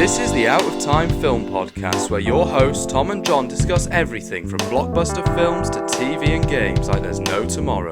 This is the Out of Time Film Podcast, where your hosts Tom and John discuss everything from blockbuster films to TV and games like there's no tomorrow.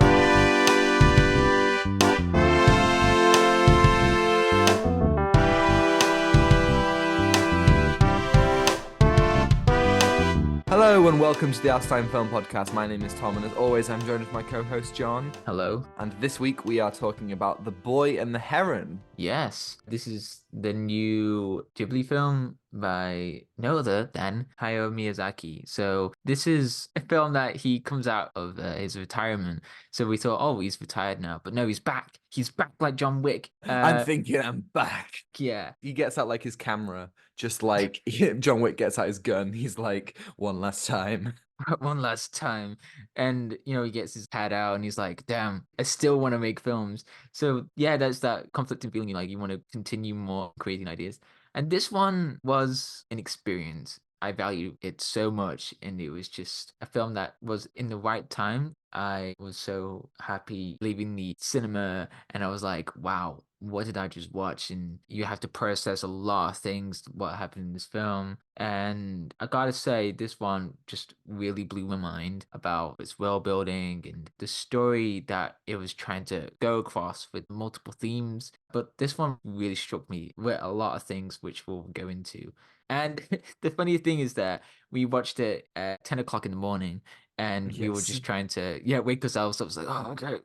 Hello and welcome to the Out of Time Film Podcast. My name is Tom, and as always, I'm joined with my co-host John. Hello. And this week we are talking about The Boy and the Heron. Yes, this is the new Ghibli film by no other than Hayao Miyazaki. So this is a film that he comes out of his retirement. So we thought, oh, he's retired now. But no, he's back. He's back like John Wick. I'm thinking I'm back. Yeah. He gets out like his camera, just like John Wick gets out his gun. He's like, one last time. One last time. And, he gets his pad out and he's like, damn, I still want to make films. So, yeah, that's that conflicting feeling. You want to continue more creating ideas. And this one was an experience. I value it so much. And it was just a film that was in the right time. I was so happy leaving the cinema and I was like, wow, what did I just watch? And you have to process a lot of things, what happened in this film. And I gotta say, this one just really blew my mind about its world building and the story that it was trying to go across with multiple themes. But this one really struck me with a lot of things, which we'll go into. And the funny thing is that we watched it at 10 o'clock in the morning. And we were just trying to, wake ourselves up. It's like, oh, okay,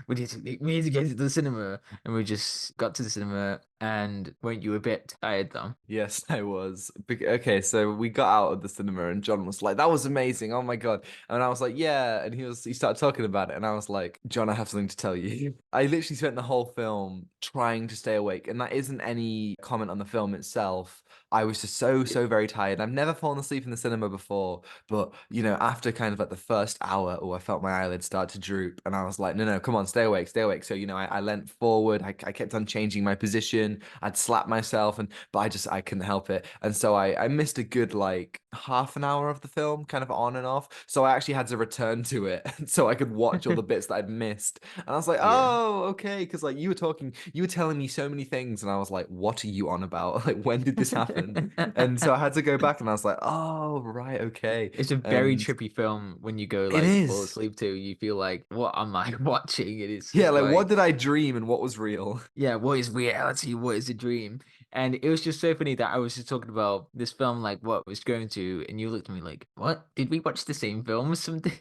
we need to get to the cinema. And we just got to the cinema. And weren't you a bit tired, though? Yes, I was. Okay, so we got out of the cinema and John was like, that was amazing. Oh my God. And I was like, yeah. And he started talking about it. And I was like, John, I have something to tell you. I literally spent the whole film trying to stay awake. And that isn't any comment on the film itself. I was just so very tired. I've never fallen asleep in the cinema before. But, after kind of like the first hour, I felt my eyelids start to droop. And I was like, no, come on, stay awake. So, I leant forward. I kept on changing my position. I'd slap myself, but I couldn't help it. And so I missed a good like half an hour of the film, kind of on and off. So I actually had to return to it so I could watch all the bits that I'd missed. And I was like, oh, okay. Because like you were telling me so many things, and I was like, what are you on about? Like, when did this happen? And so I had to go back, and I was like, oh, right, okay. It's a very trippy film when you go like fall asleep to. You feel like, what am I watching? It is what did I dream and what was real? Yeah, what is reality? What is a dream? And it was just so funny that I was just talking about this film, like what it was going to, and you looked at me like, what? Did we watch the same film or something?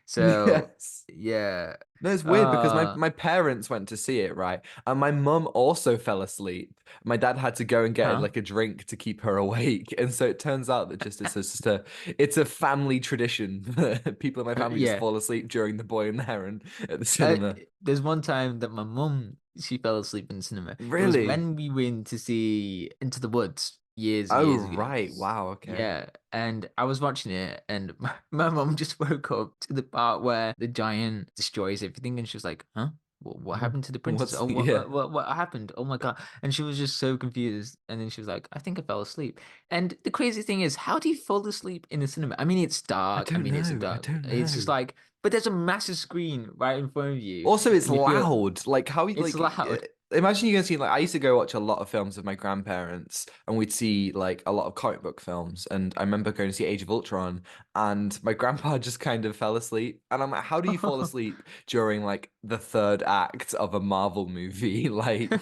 So, Yes. yeah. No, it's weird because my parents went to see it, right? And my mum also fell asleep. My dad had to go and get like a drink to keep her awake. And so it turns out that it's a family tradition. People in my family just fall asleep during The Boy and the Heron at the cinema. There's one time that my mum, she fell asleep in the cinema. Really? It was when we went to see Into the Woods years ago. Right. Wow, okay. Yeah, and I was watching it, and my mum just woke up to the part where the giant destroys everything, and she was like, huh? What happened to the princess? What happened? Oh my God. And she was just so confused. And then she was like, I think I fell asleep. And the crazy thing is, how do you fall asleep in the cinema? I mean, it's dark. It's just like, but there's a massive screen right in front of you. Also, it's loud. Like how it's loud. Imagine you go see, like, I used to go watch a lot of films with my grandparents, and we'd see like a lot of comic book films. And I remember going to see Age of Ultron, and my grandpa just kind of fell asleep. And I'm like, how do you fall asleep during like the third act of a Marvel movie? Like,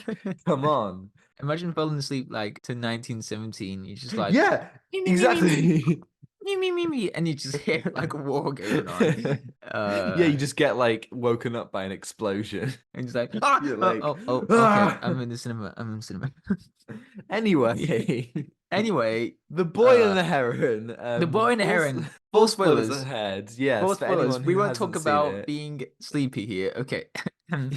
come on. Imagine falling asleep like to 1917. You're just like, yeah, exactly. Me, and you just hear like a war going on. You just get like woken up by an explosion. And just like, okay, I'm in the cinema. Anyway, The Boy and the Heron. The Boy and the Heron. Full spoilers ahead. Yes, full spoilers. We won't talk about being sleepy here. Okay.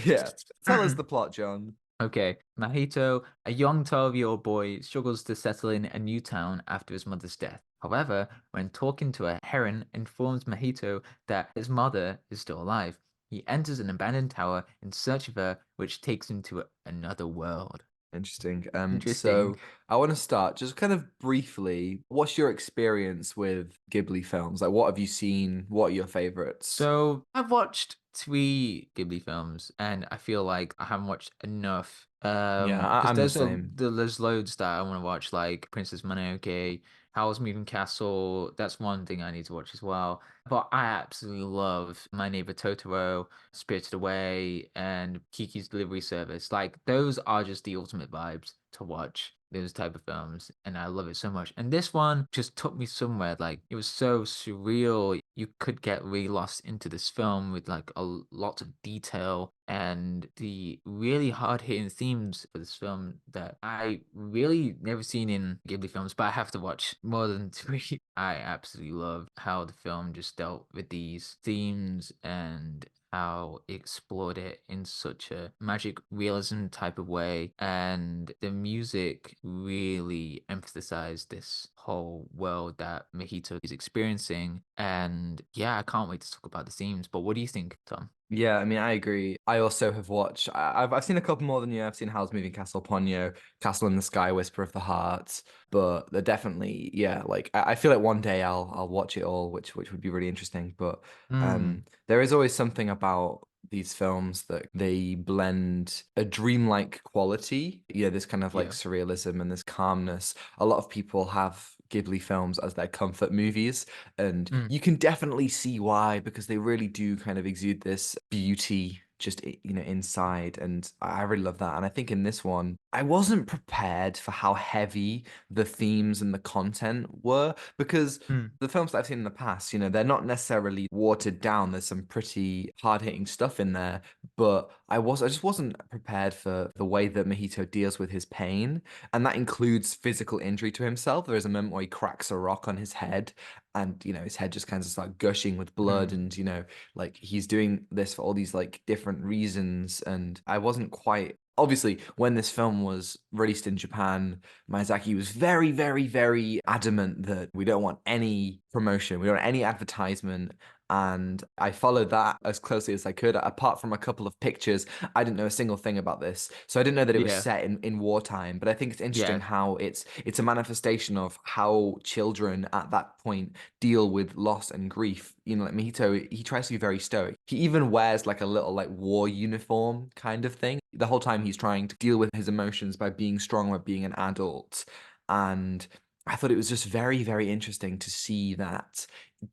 Yeah. Tell us the plot, John. Okay, Mahito, a young 12-year-old boy, struggles to settle in a new town after his mother's death. However, when talking to a Heron, informs Mahito that his mother is still alive. He enters an abandoned tower in search of her, which takes him to another world. Interesting. So I want to start just kind of briefly. What's your experience with Ghibli films? Like, what have you seen? What are your favorites? So I've watched 3 Ghibli films, and I feel like I haven't watched enough. Yeah, Because I'm the same. there's loads that I want to watch, like Princess Mononoke, Howl's Moving Castle. That's one thing I need to watch as well. But I absolutely love My Neighbor Totoro, Spirited Away, and Kiki's Delivery Service. Like those are just the ultimate vibes to watch those type of films, and I love it so much. And this one just took me somewhere. Like it was so surreal. You could get really lost into this film with like lot of detail and the really hard hitting themes for this film that I really never seen in Ghibli films, but I have to watch more than 3. I absolutely love how the film just dealt with these themes and how it explored it in such a magic realism type of way. And the music really emphasized this whole world that Mahito is experiencing. And yeah, I can't wait to talk about the themes. But what do you think, Tom? Yeah, I mean, I agree. I also have watched. I've seen a couple more than you. I've seen Howl's Moving Castle, Ponyo, Castle in the Sky, Whisper of the Heart. But they're definitely, yeah. Like I feel like one day I'll watch it all, which would be really interesting. But Mm, there is always something about these films that they blend a dreamlike quality, this kind of like yeah. surrealism and this calmness. A lot of people have Ghibli films as their comfort movies, and Mm, you can definitely see why, because they really do kind of exude this beauty just inside, and I really love that. And I think in this one I wasn't prepared for how heavy the themes and the content were, because mm, the films that I've seen in the past, they're not necessarily watered down. There's some pretty hard-hitting stuff in there, but I just wasn't prepared for the way that Mahito deals with his pain, and that includes physical injury to himself. There is a moment where he cracks a rock on his head, and his head just kind of start gushing with blood, mm, and like he's doing this for all these like different reasons. And I wasn't quite, obviously, when this film was released in Japan, Miyazaki was very, very, very adamant that we don't want any promotion, we don't want any advertisement. And I followed that as closely as I could. Apart from a couple of pictures, I didn't know a single thing about this. So I didn't know that it was yeah. set in wartime. But I think it's interesting Yeah. how it's a manifestation of how children at that point deal with loss and grief. Like Mihito, he tries to be very stoic. He even wears like a little like war uniform kind of thing. The whole time he's trying to deal with his emotions by being strong, by being an adult. And I thought it was just very, very interesting to see that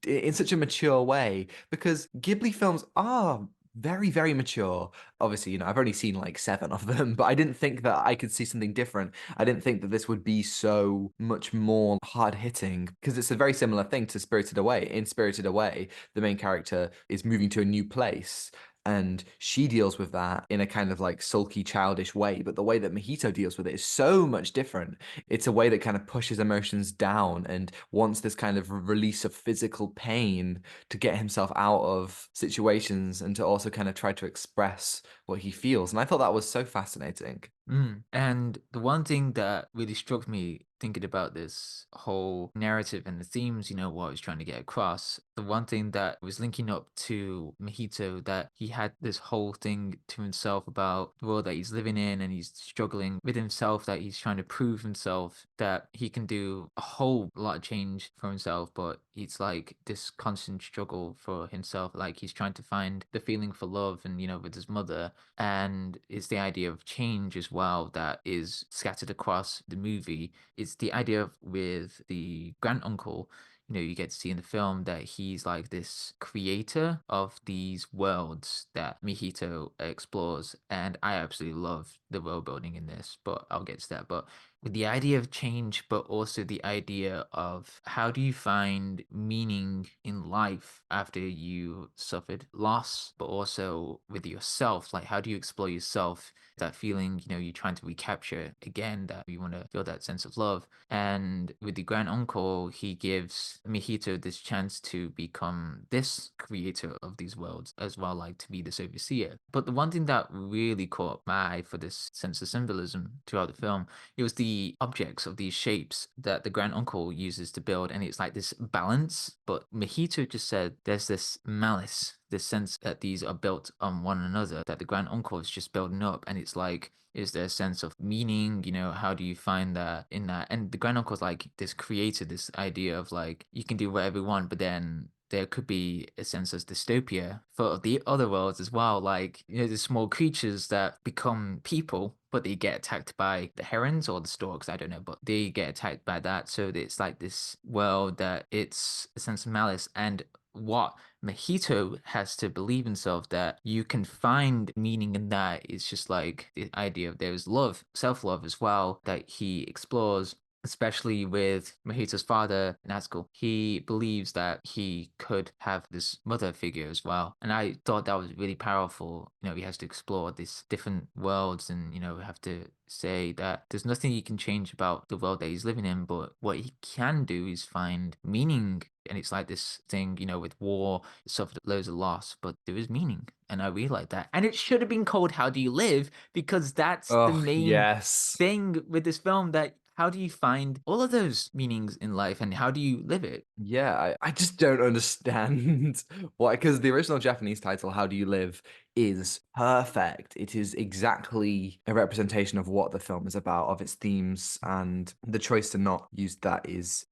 in such a mature way, because Ghibli films are very, very mature. Obviously, I've only seen like 7 of them, but I didn't think that I could see something different. I didn't think that this would be so much more hard hitting, because it's a very similar thing to Spirited Away. In Spirited Away, the main character is moving to a new place, and she deals with that in a kind of like sulky, childish way. But the way that Mojito deals with it is so much different. It's a way that kind of pushes emotions down and wants this kind of release of physical pain to get himself out of situations, and to also kind of try to express what he feels. And I thought that was so fascinating. And the one thing that really struck me thinking about this whole narrative and the themes, what I was trying to get across, the one thing that was linking up to Mahito, that he had this whole thing to himself about the world that he's living in, and he's struggling with himself, that he's trying to prove himself that he can do a whole lot of change for himself, but it's like this constant struggle for himself. Like he's trying to find the feeling for love and, with his mother, and it's the idea of change as well that is scattered across the movie. It's the idea of with the grand uncle. You get to see in the film that he's like this creator of these worlds that Mihito explores, and I absolutely love the world building in this, but I'll get to that. But with the idea of change, but also the idea of how do you find meaning in life after you suffered loss, but also with yourself, like how do you explore yourself, that feeling, you're trying to recapture again, that you want to feel that sense of love. And with the grand uncle, he gives Mihito this chance to become this creator of these worlds as well, like to be this overseer. But the one thing that really caught my eye for this sense of symbolism throughout the film, it was the objects of these shapes that the grand uncle uses to build, and it's like this balance. But Mahito just said there's this malice, this sense that these are built on one another, that the grand uncle is just building up, and it's like, is there a sense of meaning? How do you find that in that? And the grand uncle's like this creator, this idea of like you can do whatever you want, but then there could be a sense of dystopia for the other worlds as well. Like, the small creatures that become people, but they get attacked by the herons or the storks, I don't know, but they get attacked by that. So it's like this world that it's a sense of malice. And what Mojito has to believe himself that you can find meaning in that. It's just like the idea of there's love, self-love as well, that he explores, especially with Mojito's father, Nazgul. He believes that he could have this mother figure as well. And I thought that was really powerful. He has to explore these different worlds and, have to say that there's nothing he can change about the world that he's living in, but what he can do is find meaning. And it's like this thing, with war, it suffered loads of loss, but there is meaning. And I really like that. And it should have been called How Do You Live? Because that's the Oh, main yes. thing with this film, that how do you find all of those meanings in life and how do you live it? Yeah, I just don't understand why, because the original Japanese title, How Do You Live, is perfect. It is exactly a representation of what the film is about, of its themes, and the choice to not use that is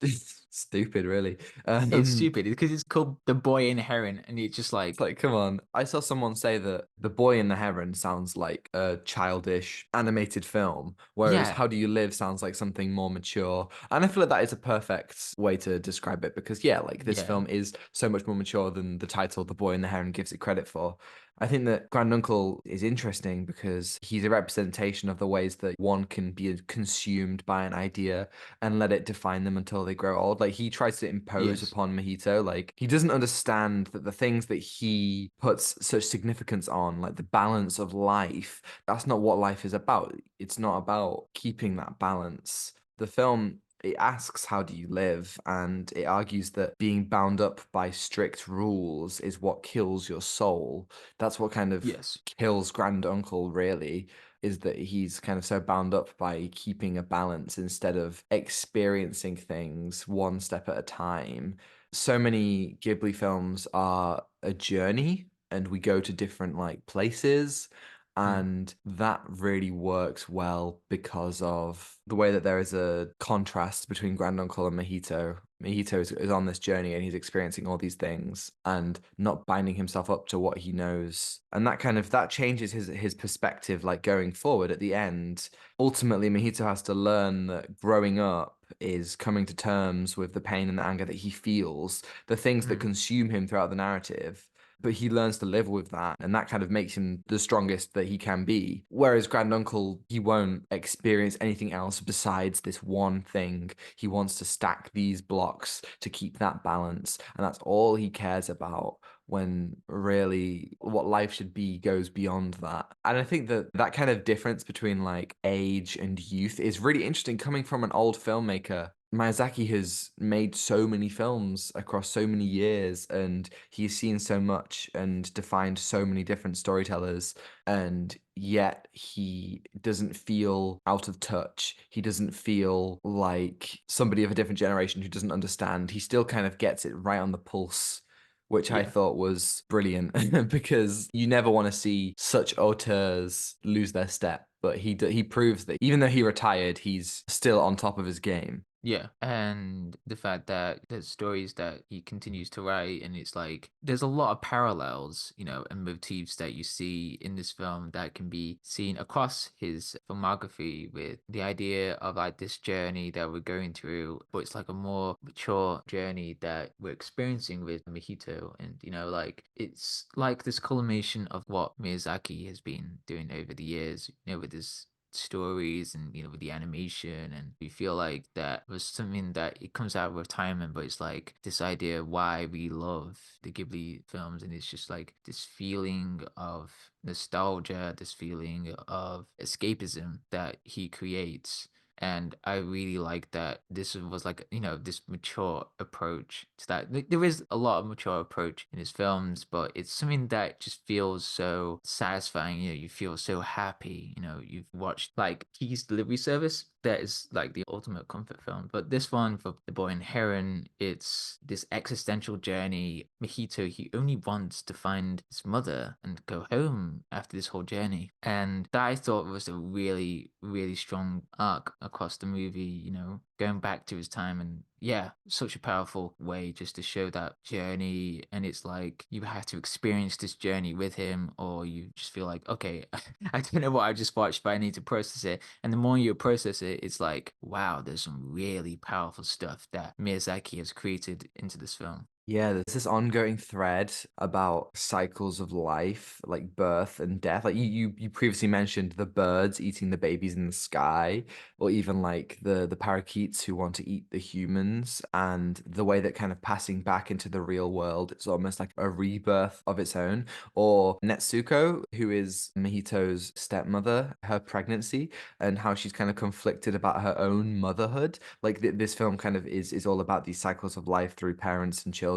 stupid, really. It's stupid because it's called The Boy in Heron, and it's just It's like, come on. I saw someone say that The Boy and the Heron sounds like a childish animated film, whereas yeah, How Do You Live sounds like something more mature. And I feel like that is a perfect way to describe it because, yeah, like this yeah, film is so much more mature than the title The Boy and the Heron gives it credit for. I think that Granduncle is interesting because he's a representation of the ways that one can be consumed by an idea and let it define them until they grow old. Like he tries to impose yes, upon Mojito. Like he doesn't understand that the things that he puts such significance on, like the balance of life, that's not what life is about. It's not about keeping that balance. The film, it asks how do you live, and it argues that being bound up by strict rules is what kills your soul. That's what kind of yes, kills Granduncle, really, is that he's kind of so bound up by keeping a balance instead of experiencing things one step at a time. So many Ghibli films are a journey and we go to different like places, mm, and that really works well because of the way that there is a contrast between Granduncle and Mojito. Mojito is on this journey and he's experiencing all these things and not binding himself up to what he knows. And that changes his perspective, like going forward at the end. Ultimately, Mojito has to learn that growing up is coming to terms with the pain and the anger that he feels, the things that mm, consume him throughout the narrative, but he learns to live with that, and that kind of makes him the strongest that he can be. Whereas Granduncle, he won't experience anything else besides this one thing. He wants to stack these blocks to keep that balance, and that's all he cares about, when really what life should be goes beyond that. And I think that that kind of difference between like age and youth is really interesting coming from an old filmmaker. Miyazaki has made so many films across so many years, and he's seen so much and defined so many different storytellers, and yet he doesn't feel out of touch. He doesn't feel like somebody of a different generation who doesn't understand. He still kind of gets it right on the pulse, which I yeah. thought was brilliant because you never want to see such auteurs lose their step. But he proves that even though he retired, he's still on top of his game. Yeah, and the fact that there's stories that he continues to write, and it's like there's a lot of parallels, and motifs that you see in this film that can be seen across his filmography, with the idea of like this journey that we're going through, but it's like a more mature journey that we're experiencing with Mojito, and like it's like this culmination of what Miyazaki has been doing over the years, with his stories and with the animation, and we feel like that was something that it comes out with retirement, but it's like this idea why we love the Ghibli films, and it's just like this feeling of nostalgia, this feeling of escapism that he creates. And I really like that this was like, this mature approach to that. There is a lot of mature approach in his films, but it's something that just feels so satisfying. You feel so happy. You've watched like Key's Delivery Service. That is like the ultimate comfort film. But this one for The Boy and Heron, it's this existential journey. Mojito, he only wants to find his mother and go home after this whole journey. And that I thought was a really, really strong arc across the movie, going back to his time. And yeah, such a powerful way just to show that journey. And it's like you have to experience this journey with him, or you just feel like, okay, I don't know what I just watched, but I need to process it. And the more you process it, it's like, wow, there's some really powerful stuff that Miyazaki has created into this film. Yeah, there's this ongoing thread about cycles of life, like birth and death. Like you previously mentioned the birds eating the babies in the sky, or even like the parakeets who want to eat the humans, and the way that kind of passing back into the real world, it's almost like a rebirth of its own. Or Netsuko, who is Mahito's stepmother, her pregnancy, and how she's kind of conflicted about her own motherhood. Like this film kind of is all about these cycles of life through parents and children.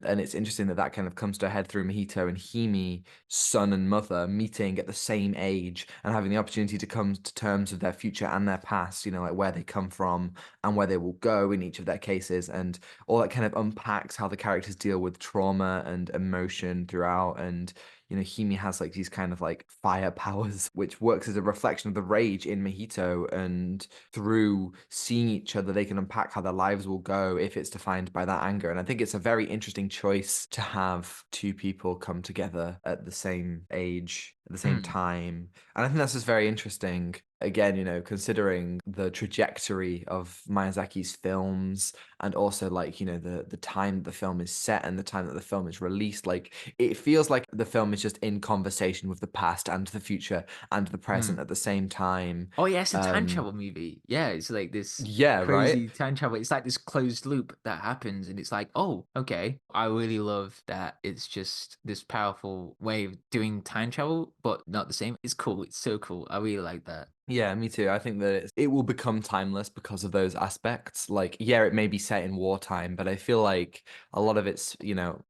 And it's interesting that that kind of comes to a head through Mahito and Hime, son and mother, meeting at the same age and having the opportunity to come to terms with their future and their past, like where they come from and where they will go in each of their cases. And all that kind of unpacks how the characters deal with trauma and emotion throughout. And Hime has like these kind of like fire powers, which works as a reflection of the rage in Mahito. And through seeing each other, they can unpack how their lives will go if it's defined by that anger. And I think it's a very interesting choice to have two people come together at the same age, at the same time. And I think that's just very interesting. Again, considering the trajectory of Miyazaki's films and also like, the time the film is set and the time that the film is released, like it feels like the film is just in conversation with the past and the future and the present at the same time. Oh yeah, it's a time travel movie. Yeah, it's like this Yeah, right? crazy time travel. It's like this closed loop that happens, and it's like, oh, okay. I really love that. It's just this powerful way of doing time travel, but not the same. It's cool. It's so cool. I really like that. Yeah, me too. I think that it will become timeless because of those aspects. Like, yeah, it may be set in wartime, but I feel like a lot of it's,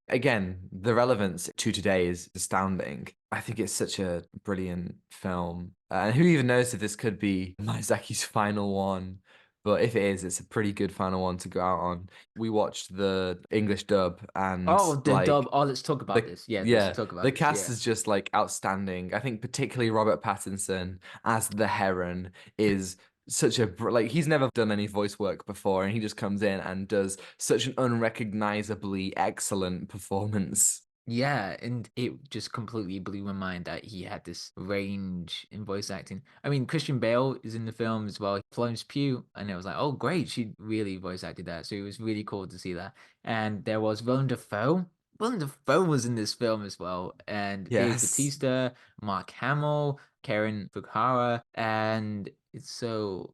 again, the relevance to today is astounding. I think it's such a brilliant film. And who even knows if this could be Miyazaki's final one? But if it is, it's a pretty good final one to go out on. We watched the English dub and Oh, the like dub. Oh, let's talk about the this. Yeah, let's yeah, talk about the this. cast Yeah. is just like outstanding. I think particularly Robert Pattinson as the Heron is such a like he's never done any voice work before, and he just comes in and does such an unrecognizably excellent performance. Yeah, and it just completely blew my mind that he had this range in voice acting. I mean, Christian Bale is in the film as well. Florence Pugh, and it was like, oh, great, she really voice acted that. So it was really cool to see that. And there was Willem Dafoe. Willem Dafoe was in this film as well, and Dave Yes. Bautista, Mark Hamill, Karen Fukuhara, and it's so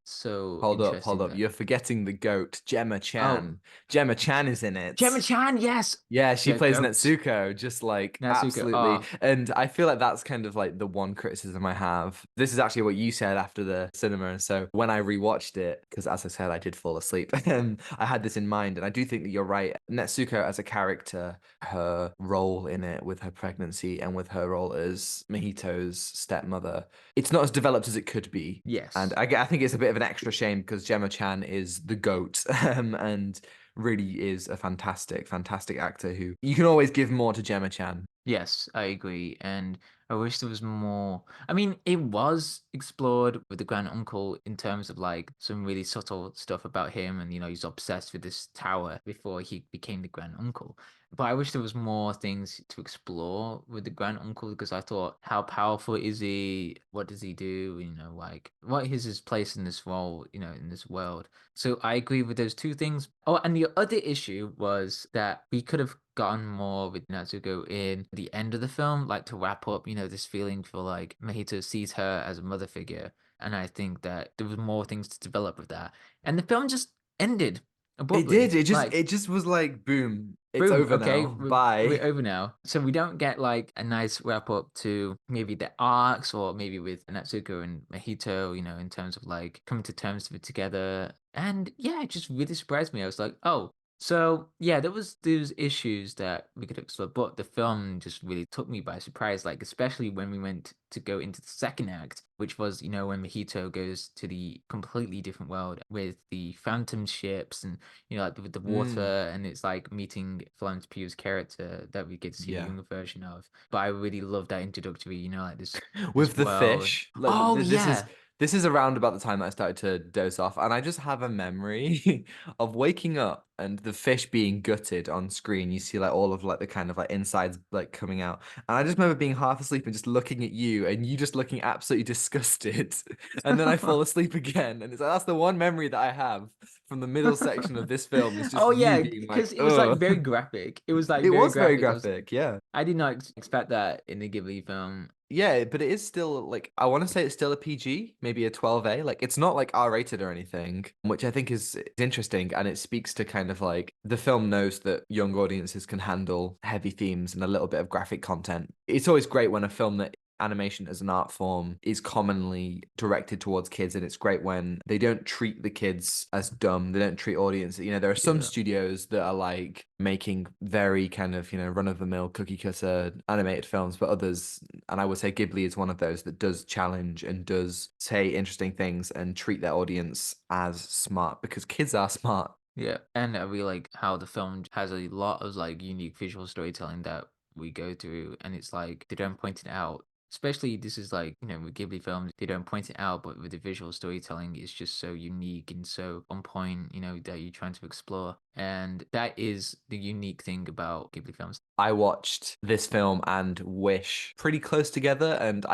Hold interesting up. that. You're forgetting the goat, Gemma Oh, Chan. Gemma Chan is in Gemma it. Chan, yes, Yeah, she the plays goat, Netsuko, just like Natsuko. absolutely. Oh, And I feel like that's kind of like the one criticism I have. This is actually what you said after the cinema. And so when I rewatched it, because as I said, I did fall asleep, I had this in mind. And I do think that you're right. Netsuko as a character, her role in it with her pregnancy and with her role as Mahito's stepmother, it's not as developed as it could be. And yes. I think it's a bit of an extra shame because Gemma Chan is the goat. And really is a fantastic, fantastic actor who you can always give more to Gemma Chan. Yes, I agree. And I wish there was more. I mean, it was explored with the grand uncle in terms of like some really subtle stuff about him. And, he's obsessed with this tower before he became the grand uncle. But I wish there was more things to explore with the grand uncle because I thought, how powerful is he? What does he do? Like, what is his place in this role, in this world? So I agree with those two things. Oh, and the other issue was that we could have gotten more with Natsuko in the end of the film, like to wrap up, this feeling for like Mahito sees her as a mother figure. And I think that there was more things to develop with that. And the film just ended It did. abruptly. It just Like, it just was like boom. It's boom, over okay, now. we're Bye. over now. So we don't get like a nice wrap up to maybe the arcs or maybe with Natsuko and Mahito, in terms of like coming to terms with it together. And yeah, it just really surprised me. I was like, oh, so yeah, there was those issues that we could explore, but the film just really took me by surprise, like especially when we went to go into the second act, which was, when Mahito goes to the completely different world with the phantom ships and like with the Mm, water, and it's like meeting Florence Pugh's character that we get to see a yeah. younger version of. But I really love that introductory, like this With the world. fish. Like Oh this is yeah, This is around about the time that I started to doze off, and I just have a memory of waking up and the fish being gutted on screen. You see like all of like the kind of like insides like coming out, and I just remember being half asleep and just looking at you, and you just looking absolutely disgusted, and then I fall asleep again, and it's like that's the one memory that I have from the middle section of this film. Is just Oh you yeah, being like, because it was like ugh. very graphic. It was like It very was very graphic. graphic, yeah. I did not expect that in a Ghibli film. Yeah, but it is still like I want to say it's still a PG, maybe a 12A. Like it's not like R-rated or anything, which I think is interesting, and it speaks to kind of like the film knows that young audiences can handle heavy themes and a little bit of graphic content. It's always great when a film that animation as an art form is commonly directed towards kids, and it's great when they don't treat the kids as dumb. They don't treat audiences. There are some Yeah. studios that are like making very kind of run-of-the-mill cookie cutter animated films, but others, and I would say Ghibli is one of those that does challenge and does say interesting things and treat their audience as smart, because kids are smart. Yeah, and I really like how the film has a lot of like unique visual storytelling that we go through, and it's like they don't point it out. Especially this is like, with Ghibli films, they don't point it out, but with the visual storytelling, it's just so unique and so on point, that you're trying to explore. And that is the unique thing about Ghibli films. I watched this film and Wish pretty close together, and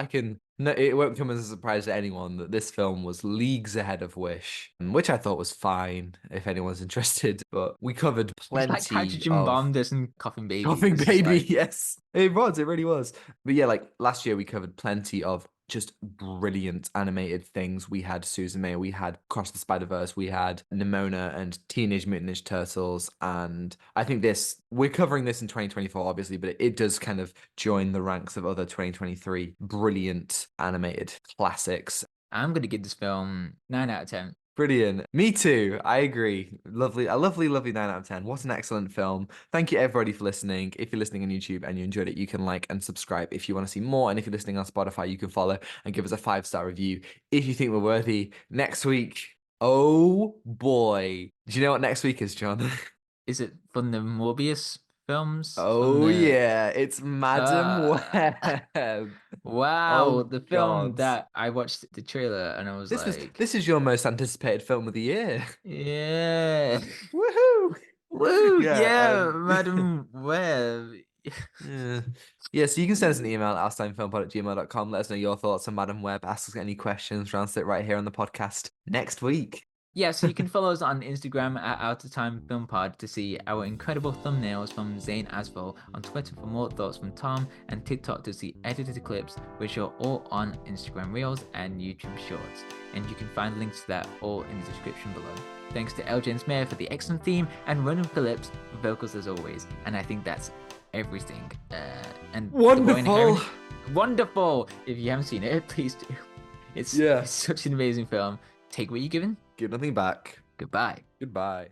no, it won't come as a surprise to anyone that this film was leagues ahead of Wish, which I thought was fine if anyone's interested. But we covered It's like plenty Hydrogen of Bomb this and Coughing Baby. Coughing This is Baby. like- Yes, it really was. But yeah, like last year we covered plenty of just brilliant animated things. We had Suzume, we had Cross the Spider-Verse, we had Nimona and Teenage Mutant Ninja Turtles, and I think we're covering this in 2024 obviously, but it does kind of join the ranks of other 2023 brilliant animated classics. I'm going to give this film 9 out of 10. Brilliant. Me too. I agree. Lovely. A lovely, lovely 9 out of 10. What an excellent film. Thank you everybody for listening. If you're listening on YouTube and you enjoyed it, you can like and subscribe if you want to see more. And if you're listening on Spotify, you can follow and give us a 5-star review if you think we're worthy. Next week, oh boy. Do you know what next week is, John? Is it from the Morbius films? Oh yeah, it's Madam Web. Wow, Oh, the film God. that I watched the trailer and I was This is your most anticipated film of the year. yeah. Woohoo! Woo, Yeah, Madam Web. Yeah, so you can send us an email at ourtimefilmpod@gmail.com. Let us know your thoughts on Madam Web. Ask us any questions. We'll answer it right here on the podcast next week. Yeah, so you can follow us on Instagram at Out of Time Film Pod to see our incredible thumbnails from Zain Afzal, on Twitter for more thoughts from Tom, and TikTok to see edited clips, which are all on Instagram Reels and YouTube Shorts. And you can find links to that all in the description below. Thanks to Jones-Meyer for the excellent theme, and Ronan Phillips for vocals as always. And I think that's everything. And Wonderful. Wonderful! If you haven't seen it, please do. It's such an amazing film. Take what you're given. Give nothing back. Goodbye. Goodbye.